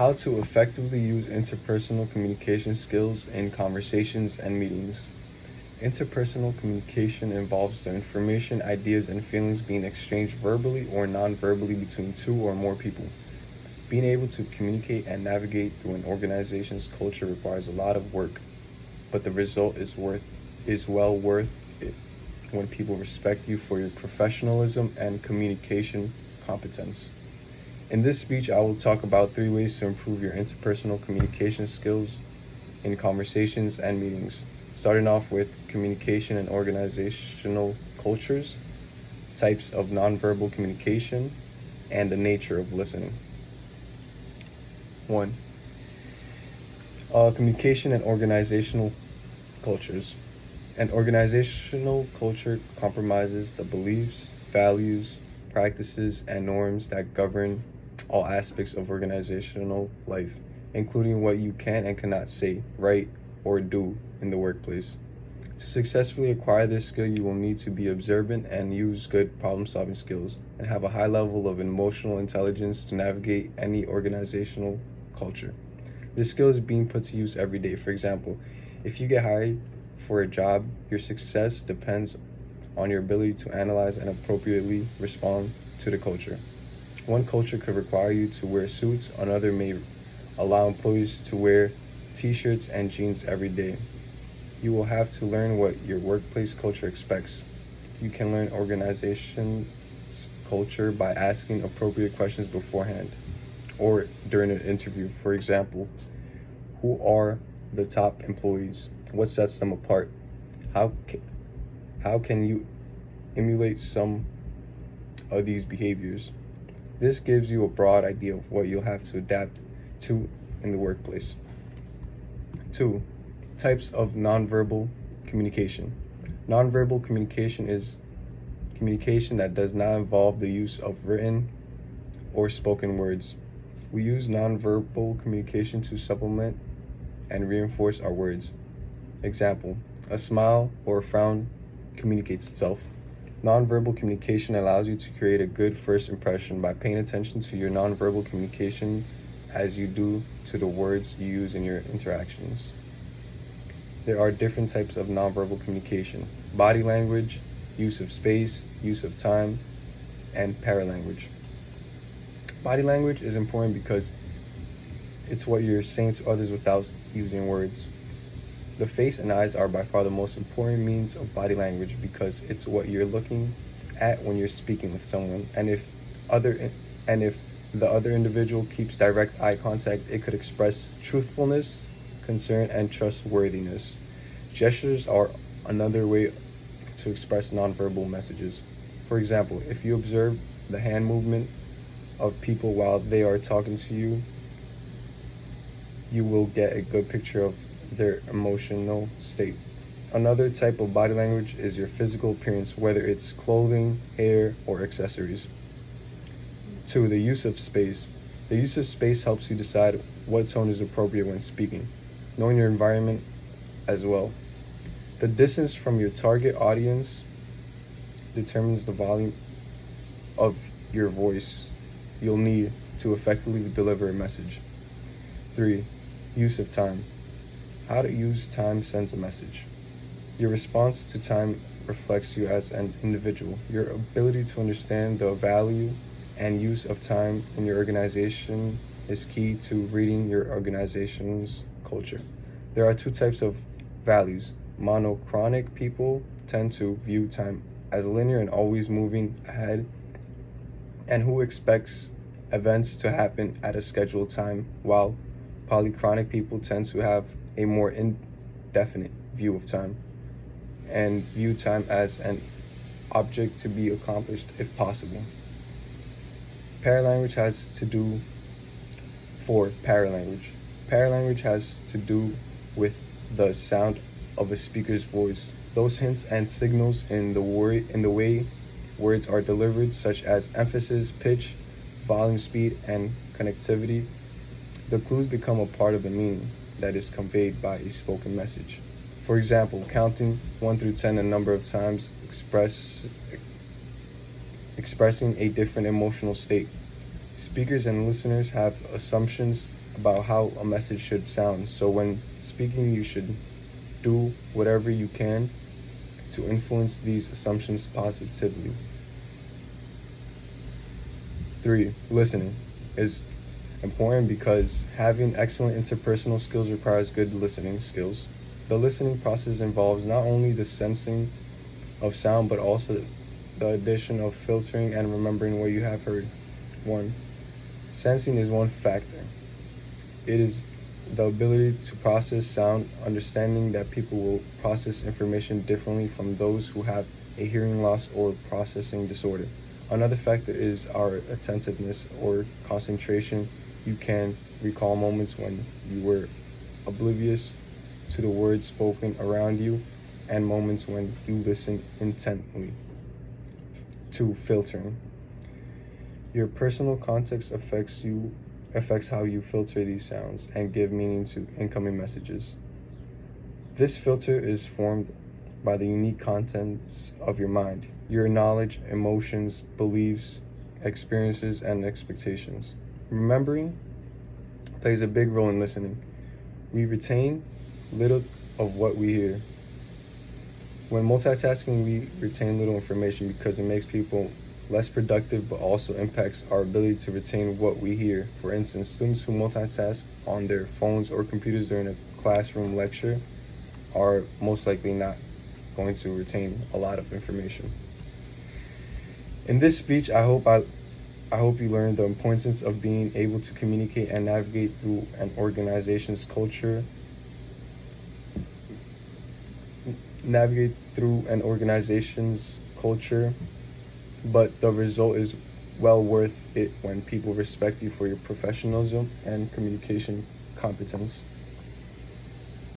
How to effectively use interpersonal communication skills in conversations and meetings. Interpersonal communication involves the information, ideas, and feelings being exchanged verbally or non-verbally between two or more people. Being able to communicate and navigate through an organization's culture requires a lot of work, but the result is well worth it when people respect you for your professionalism and communication competence. In this speech, I will talk about 3 ways to improve your interpersonal communication skills in conversations and meetings, starting off with communication and organizational cultures, types of nonverbal communication, and the nature of listening. 1. Communication and organizational cultures. An organizational culture compromises the beliefs, values, practices, and norms that govern all aspects of organizational life, including what you can and cannot say, write, or do in the workplace. To successfully acquire this skill, you will need to be observant and use good problem-solving skills, and have a high level of emotional intelligence to navigate any organizational culture. This skill is being put to use every day. For example, if you get hired for a job, your success depends on your ability to analyze and appropriately respond to the culture. One culture could require you to wear suits, another may allow employees to wear t-shirts and jeans every day. You will have to learn what your workplace culture expects. You can learn organization's culture by asking appropriate questions beforehand or during an interview. For example, who are the top employees? What sets them apart? How can you emulate some of these behaviors? This gives you a broad idea of what you'll have to adapt to in the workplace. 2. Types of nonverbal communication. Nonverbal communication is communication that does not involve the use of written or spoken words. We use nonverbal communication to supplement and reinforce our words. Example, a smile or a frown communicates itself. Nonverbal communication allows you to create a good first impression by paying attention to your nonverbal communication as you do to the words you use in your interactions. There are different types of nonverbal communication: body language, use of space, use of time, and paralanguage. Body language is important because it's what you're saying to others without using words. The face and eyes are by far the most important means of body language because it's what you're looking at when you're speaking with someone. And if the other individual keeps direct eye contact, it could express truthfulness, concern, and trustworthiness. Gestures are another way to express nonverbal messages. For example, if you observe the hand movement of people while they are talking to you, you will get a good picture of their emotional state. Another type of body language is your physical appearance, whether it's clothing, hair, or accessories. 2. The use of space. The use of space helps you decide what tone is appropriate when speaking, knowing your environment as well. The distance from your target audience determines the volume of your voice you'll need to effectively deliver a message. 3. Use of time. How to use time sends a message. Your response to time reflects you as an individual. Your ability to understand the value and use of time in your organization is key to reading your organization's culture. There are 2 types of values. Monochronic people tend to view time as linear and always moving ahead, and who expects events to happen at a scheduled time, while polychronic people tend to have a more indefinite view of time and view time as an object to be accomplished if possible. Paralanguage has to do with the sound of a speaker's voice. Those hints and signals in the way words are delivered, such as emphasis, pitch, volume, speed, and connectivity. The clues become a part of the meaning that is conveyed by a spoken message. For example, counting 1 through 10 a number of times expressing a different emotional state. Speakers and listeners have assumptions about how a message should sound. So when speaking, you should do whatever you can to influence these assumptions positively. 3. Listening is important because having excellent interpersonal skills requires good listening skills. The listening process involves not only the sensing of sound but also the addition of filtering and remembering what you have heard. 1. Sensing is one factor. It is the ability to process sound, understanding that people will process information differently from those who have a hearing loss or processing disorder. Another factor is our attentiveness or concentration. You can recall moments when you were oblivious to the words spoken around you and moments when you listened intently. 2. Filtering. Your personal context affects how you filter these sounds and give meaning to incoming messages. This filter is formed by the unique contents of your mind, your knowledge, emotions, beliefs, experiences, and expectations. Remembering plays a big role in listening. We retain little of what we hear. When multitasking, we retain little information because it makes people less productive, but also impacts our ability to retain what we hear. For instance, students who multitask on their phones or computers during a classroom lecture are most likely not going to retain a lot of information. In this speech, I hope you learned the importance of being able to communicate and navigate through an organization's culture. But the result is well worth it when people respect you for your professionalism and communication competence.